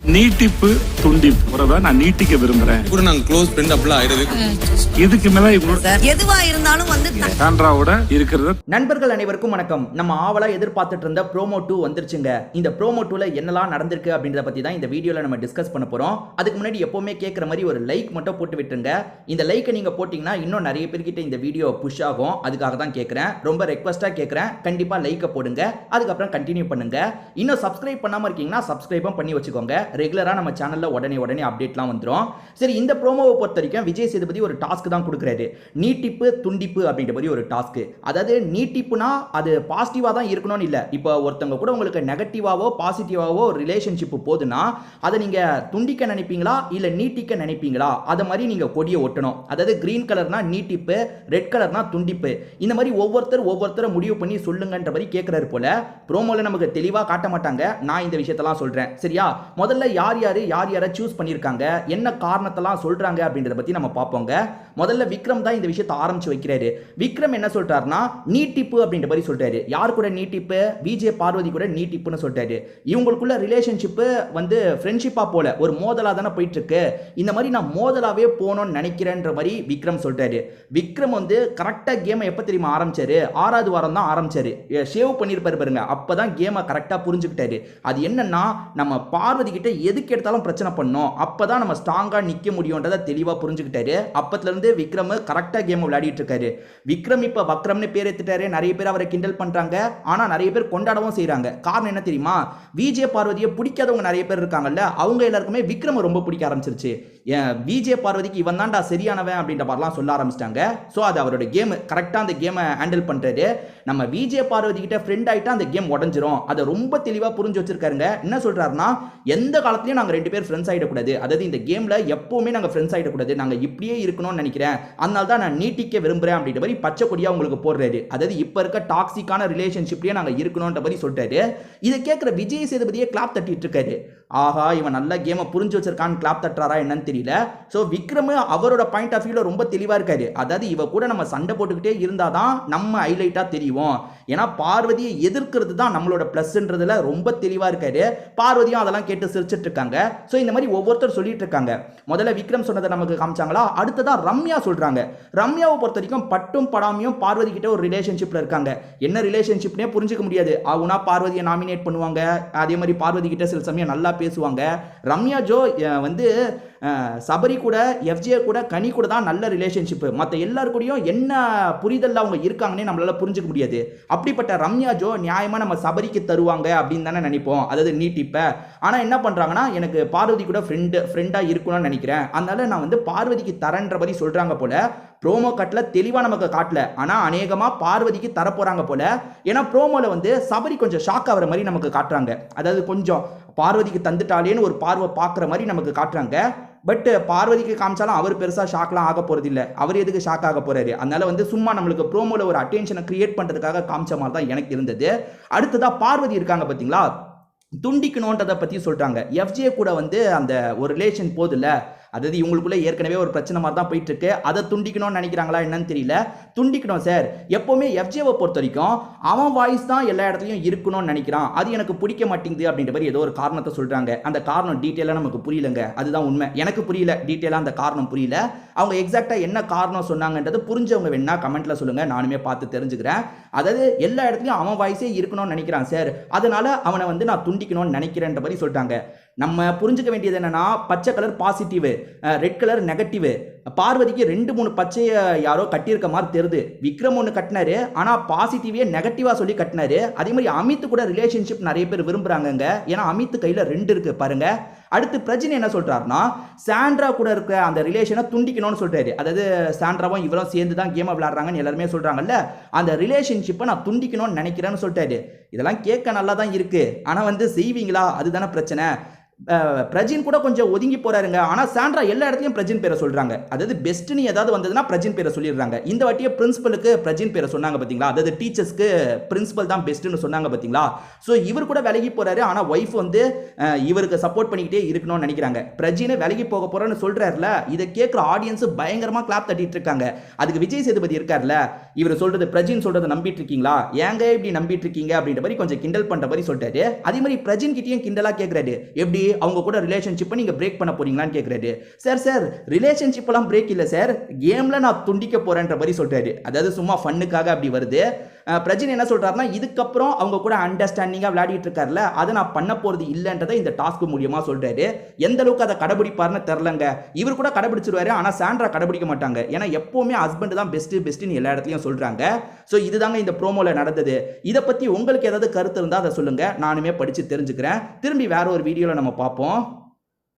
நீட்டிப்பு துண்டிப்பு உறவை நான் நீட்டிக்க விரும்புறேன். கூட நாங்க க்ளோஸ் ஃப்ரெண்ட் அப்பலாம் ஆயிடுது. இதுக்கு மேல எதுவா இருந்தாலும் வந்து சாண்ட்ராவோட இருக்கிறத. நண்பர்கள் அனைவருக்கும் வணக்கம். நம்ம ஆவலா எதிர்பார்த்துட்டு இருந்த ப்ரோமோ 2 வந்துருச்சுங்க. இந்த ப்ரோமோ 2ல என்னெல்லாம் நடந்திருக்கு அப்படின்றத பத்தி தான் இந்த வீடியோல நம்ம டிஸ்கஸ் பண்ண போறோம். அதுக்கு முன்னாடி எப்பவுமே கேட்குற மாதிரி ஒரு லைக் மட்டும் போட்டு விட்டுருங்க. இந்த லைக்கை நீங்க போட்டீங்கன்னா இன்னும் நிறைய பேர்கிட்ட இந்த வீடியோ புஷ் ஆகும். அதுக்காக தான் கேட்குறேன், ரொம்ப ரெக்வஸ்டா கேட்குறேன். கண்டிப்பா லைக்கை போடுங்க, அதுக்கப்புறம் கண்டினியூ பண்ணுங்க. இன்னும் சப்ஸ்கிரைப் பண்ணாம இருக்கீங்கன்னா சப்ஸ்கிரைபும் பண்ணி வச்சுக்கோங்க. ரெகுலரா நம்ம சேனல்ல உடனே அப்டேட்லாம் வந்துடும். சரி, இந்த ப்ரோமோவை பொறுத்த வரைக்கும் விஜய் சேதுபதி ஒரு டாஸ்க் தான் கொடுக்குறாரு. நீட்டிப்பு துண்டிப்பு அப்படின்ற மாதிரி ஒரு டாஸ்க். அதாவது நீட்டிப்புனா அது பாசிட்டிவா தான் இருக்கணும்னு இல்லை. இப்போ ஒருத்தவங்க கூட உங்களுக்கு நெகட்டிவாவோ பாசிட்டிவாவோ ரிலேஷன்ஷிப் போகுதுன்னா அதை நீங்க துண்டிக்க நினைப்பீங்களா இல்ல நீட்டிக்க நினைப்பீங்களா? அதை மாதிரி நீங்க கொடியை ஒட்டணும். அதாவது கிரீன் கலர்னா நீட்டிப்பு, ரெட் கலர்னா துண்டிப்பு. இந்த மாதிரி ஒவ்வொருத்தரை முடிவு பண்ணி சொல்லுங்கன்ற மாதிரி கேட்கிறாரு போல. ப்ரோமோல நமக்கு தெளிவா காட்ட மாட்டாங்க. நான் இந்த விஷயத்தெல்லாம் சொல்றேன், சரியா? முதல்ல யாரை சூஸ் பண்ணிருக்காங்க, என்ன காரணத்தெல்லாம் சொல்றாங்க அப்படின்றத பத்தி நம்ம பார்ப்போங்க. முதல்ல விக்ரம் தான் இந்த விஷயத்தை ஆரம்பிச்சு வைக்கிறாரு. விக்ரம் என்ன சொல்றாருன்னா நீட்டிப்பு அப்படின்ற மாதிரி சொல்றாரு. யார் கூட நீட்டிப்பு? விஜய் பார்வதி கூட நீட்டிப்புன்னு சொல்றாரு. இவங்களுக்குள்ள ரிலேஷன்ஷிப் வந்து ஃப்ரெண்ட்ஷிப்பா போல ஒரு மோதலா தானே போயிட்டு இருக்கு. இந்த மாதிரி நான் மோதலாவே போகணும்னு நினைக்கிறேன்ற மாதிரி விக்ரம் சொல்றாரு. விக்ரம் வந்து கரெக்டா கேமை எப்ப தெரியுமா ஆரம்பிச்சாரு? 6வது வாரம் தான் ஆரம்பிச்சாரு. ஷேவ் பண்ணிருப்பாரு பாருங்க, அப்பதான் கேமை கரெக்டா புரிஞ்சுக்கிட்டாரு. அது என்னன்னா, நம்ம பார்வதி கிட்ட எதுக்கு எடுத்தாலும் பிரச்சனை பண்ணோம், அப்பதான் நம்ம ஸ்ட்ராங்கா நிக்க முடியும்ன்றத தெளிவா புரிஞ்சுக்கிட்டாரு. அப்பத்துல இருந்து விக்ரம் கரெக்டா கேம் விளையாடிட்டு இருக்காரு. விக்ரம் இப்ப வக்ரம்னு பேர் எடுத்துட்டாரு. நிறைய பேர் அவரை கிண்டல் பண்றாங்க, ஆனா நிறைய பேர் கொண்டாடவும் செய்யறாங்க. காரணம் என்ன தெரியுமா? விஜய் பார்வதியை பிடிக்காதவங்க நிறைய பேர் இருக்காங்கல்ல, அவங்க எல்லாருக்குமே விக்ரம் ரொம்ப பிடிக்க ஆரம்பிச்சிருச்சு. விஜய் பார்வதிக்கு இவன் தான்டா சரியானவன் அப்படின்ற மாதிரிலாம் சொல்ல ஆரம்பிச்சிட்டாங்க. ஸோ அது அவரோட கேம், கரெக்டா அந்த கேமை ஹேண்டில் பண்றாரு. நம்ம விஜய் பார்வதி கிட்ட ஃப்ரெண்ட் ஆயிட்டா அந்த கேம் உடஞ்சிரும். அதை ரொம்ப தெளிவா புரிஞ்சு வச்சிருக்காருங்க. என்ன சொல்றாருன்னா, எந்த காலத்திலயும் நாங்க 2 பேர் ஃப்ரெண்ட்ஸ் ஆயிடக்கூடாது. அதாவது இந்த கேம்ல எப்பவுமே நாங்க ஃப்ரெண்ட்ஸ் ஆயிடக்கூடாது, நாங்க இப்படியே இருக்கணும்னு நினைக்கிறேன், அதனால தான் நான் நீட்டிக்க விரும்புறேன் அப்படின்ற மாதிரி பச்சை கொடியா உங்களுக்கு போடுறாரு. அதாவது இப்ப இருக்க டாக்ஸிக்கான ரிலேஷன்ஷிப்லயே நாங்க இருக்கணும்ன்ற மாதிரி சொல்றாரு. இதை கேட்கிற விஜய் சேதுபதியே கிளாப் தட்டிட்டு இருக்காரு. ஆஹா, இவன் நல்ல கேமை புரிஞ்சு வச்சிருக்கான்னு கிளாப் தட்டுறாரா என்னன்னு தெரியல. ஸோ விக்ரம் அவரோட பாயிண்ட் ஆஃப் வியூல ரொம்ப தெளிவா இருக்காரு. அதாவது இவ கூட நம்ம சண்டை போட்டுக்கிட்டே இருந்தாதான் நம்ம ஹைலைட்டா தெரியும். ஏன்னா பார்வதியை எதிர்க்கிறது தான் நம்மளோட பிளஸ்ன்றதுல ரொம்ப தெளிவா இருக்காரு. பார்வதியும் அதெல்லாம் கேட்டு சிரிச்சிட்டு இருக்காங்க. ஸோ இந்த மாதிரி ஒவ்வொருத்தர் சொல்லிட்டு இருக்காங்க. முதல்ல விக்ரம் சொன்னதை நமக்கு காமிச்சாங்களா, அடுத்ததான் ரம்யா சொல்றாங்க. ரம்யாவை பொறுத்த வரைக்கும் பட்டும் படாமையும் பார்வதி கிட்ட ஒரு ரிலேஷன்ஷிப்ல இருக்காங்க. என்ன ரிலேஷன்ஷிப்னே புரிஞ்சுக்க முடியாது. அவனா பார்வதியை நாமினேட் பண்ணுவாங்க, அதே மாதிரி பார்வதி கிட்ட சில சமயம் நல்லா பேசுவாங்க. ரம்யா ஜோ வந்து சபரி கூட, எஃப்ஜே கூட, கனி கூட தான் நல்ல ரிலேஷன்ஷிப். மற்ற எல்லாரும் கூடயும் என்ன புரிதல்ல அவங்க இருக்காங்கன்னே நம்மளால புரிஞ்சுக்க முடியாது. அப்படிப்பட்ட ரம்யா ஜோ நியாயமா நம்ம சபரிக்கு தருவாங்க அப்படின்னு தானே நினைப்போம், அதாவது நீட்டிப்ப. ஆனா என்ன பண்றாங்கன்னா, எனக்கு பார்வதி கூட ஃப்ரெண்டா இருக்கணும்னு நினைக்கிறேன், அதனால நான் வந்து பார்வதிக்கு தரேன்ற மாதிரி சொல்றாங்க போல. ப்ரோமோ கட்ல தெளிவா நமக்கு காட்டல, ஆனா அநேகமா பார்வதிக்கு தரப்போறாங்க போல. ஏன்னா ப்ரோமோல வந்து சபரி கொஞ்சம் ஷாக் ஆகிற மாதிரி நமக்கு காட்டுறாங்க. அதாவது கொஞ்சம் பார்வதிக்கு தந்துட்டாலேன்னு ஒரு பார்வை பார்க்குற மாதிரி நமக்கு காட்டுறாங்க. பட் பார்வதிக்கு காமிச்சாலும் அவர் பெருசா ஷாக்லாம் ஆக போறது இல்லை. அவர் எதுக்கு ஷாக் ஆக போறாரு? அதனால வந்து சும்மா நம்மளுக்கு ப்ரோமோல ஒரு அட்டென்ஷனை கிரியேட் பண்றதுக்காக காமிச்ச மாதிரி தான் எனக்கு இருந்தது. அடுத்ததா பார்வதி இருக்காங்க பாத்தீங்களா, துண்டிக்கணும்ன்றதை பத்தி சொல்றாங்க. எஃப்ஜே கூட வந்து அந்த ஒரு ரிலேஷன் போதில்ல, அதாவது இவங்களுக்குள்ள ஏற்கனவே ஒரு பிரச்சனை மாதிரி தான் போயிட்டு இருக்கு. அதை துண்டிக்கணும்னு நினைக்கிறாங்களா என்னன்னு தெரியல. துண்டிக்கணும் சார். எப்பவுமே எஃப்ஜேவை பொறுத்த வரைக்கும் அவன் வாய்ஸ் தான் எல்லா இடத்துலையும் இருக்கணும்னு நினைக்கிறான், அது எனக்கு பிடிக்க மாட்டேங்குது அப்படின்ற மாதிரி ஏதோ ஒரு காரணத்தை சொல்றாங்க. அந்த காரணம் டீட்டெயிலாக நமக்கு புரியலங்க, அதுதான் உண்மை. எனக்கு புரியல, டீட்டெயிலாக அந்த காரணம் புரியல. அவங்க எக்ஸாக்டா என்ன காரணம் சொன்னாங்கன்றது புரிஞ்சவங்க வேணா கமெண்ட்ல சொல்லுங்க, நானுமே பார்த்து தெரிஞ்சுக்கிறேன். அதாவது எல்லா இடத்துலையும் அவன் வாய்ஸே இருக்கணும்னு நினைக்கிறான் சார், அதனால அவனை வந்து நான் துண்டிக்கணும்னு நினைக்கிறேன்ற மாதிரி சொல்லிட்டாங்க. நம்ம புரிஞ்சுக்க வேண்டியது என்னன்னா, பச்சை colour positive, red colour negative. பார்வதிக்கு 2-3 பச்சைய யாரோ கட்டியிருக்க மாதிரி தெரியுது. விக்ரம் ஒன்று கட்டினாரு, ஆனா பாசிட்டிவே நெகட்டிவா சொல்லி கட்டினாரு. அதே மாதிரி அமித் கூட ரிலேஷன்ஷிப் நிறைய பேர் விரும்புறாங்க, ஏன்னா அமித் கையில 2 இருக்கு பாருங்க. அடுத்து பிரஜின் என்ன சொல்றாருன்னா, சாண்ட்ரா கூட இருக்க அந்த ரிலேஷனை துண்டிக்கணும்னு சொல்றாரு. அதாவது சாண்ட்ராவும் இவரும் சேர்ந்து தான் கேம் விளையாடுறாங்கன்னு எல்லாருமே சொல்றாங்கல்ல, அந்த ரிலேஷன்ஷிப்பை நான் துண்டிக்கணும்னு நினைக்கிறேன்னு சொல்லிட்டாரு. இதெல்லாம் கேட்க நல்லா தான் இருக்கு, ஆனா வந்து செய்வீங்களா? அதுதானே பிரச்சனை. பிரஜின் கூட கொஞ்சம் ஒதுங்கி போறாருங்க. ஆனா சாண்ட்ரா எல்லா இடத்துலயும் பிரஜின் பேரை சொல்றாங்க. அதாவது பெஸ்ட்னு ஏதாவது வந்ததுன்னா பிரஜின் பேரை சொல்லிடுறாங்க. இந்த வாட்டியே பிரின்சிபலுக்கு பிரஜின் பேரை சொன்னாங்க பாத்தீங்களா, அதாவது டீச்சர்ஸ்க்கு பிரின்சிபல் தான் பெஸ்ட்னு சொன்னாங்க பாத்தீங்களா. சோ இவர் கூட விலகி போறாரு, ஆனா ஒய்ஃப் வந்து இவருக்கு சப்போர்ட் பண்ணிக்கிட்டே இருக்கணும்னு நினைக்கிறாங்க. பிரஜின் விலகி போக போறேன்னு சொல்றாருல, இதை கேட்கிற ஆடியன்ஸ் பயங்கரமா கிளாப் தட்டிட்டு இருக்காங்க. அதுக்கு விஜய் சேதுபதி இருக்காருல, இவர் சொல்றது பிரஜின் சொல்றதை நம்பிட்டு இருக்கீங்களா, ஏங்க இப்படி நம்பிட்டு இருக்கீங்க அப்படின்ற மாதிரி கொஞ்சம் கிண்டல் பண்ற மாதிரி சொல்லிட்டாரு. அதே மாதிரி பிரஜின் கிட்டயும் கிண்டலா கேட்கிறாரு, எப்படி அவங்க கூட ரிலேஷன்ஷிப்பை நீங்க பிரேக் பண்ண போறீங்களான்னு கேட்குறாரு. சார் ரிலேஷன்ஷிப் எல்லாம் பிரேக் இல்லை சார், கேம்ல நான் துண்டிக்க போறேன்ற மாதிரி சொல்றாரு. அதாவது சும்மா ஃபன்னுக்காக அப்படி வருது. பிரஜின் என்ன சொல்றாருன்னா, இதுக்கப்புறம் அவங்க கூட அண்டர்ஸ்டாண்டிங்கா விளையாடிட்டு இருக்காருல்ல, அதை நான் பண்ண போறது இல்லைன்றதை இந்த டாஸ்க் மூலியமா சொல்றாரு. எந்த அளவுக்கு அதை கடைபிடிப்பாருன்னு தெரியலங்க. இவர் கூட கடைபிடிச்சிருவாரு, ஆனா சாண்ட்ரா கடைபிடிக்க மாட்டாங்க. ஏன்னா எப்பவுமே ஹஸ்பண்ட் தான் பெஸ்ட்னு எல்லா இடத்துலயும் சொல்றாங்க. ஸோ இதுதாங்க இந்த ப்ரோமோல நடந்தது. இதை பத்தி உங்களுக்கு ஏதாவது கருத்து இருந்தால் அதை சொல்லுங்க, நானுமே படிச்சு தெரிஞ்சுக்கிறேன். திரும்பி வேற ஒரு வீடியோல நம்ம பார்ப்போம்.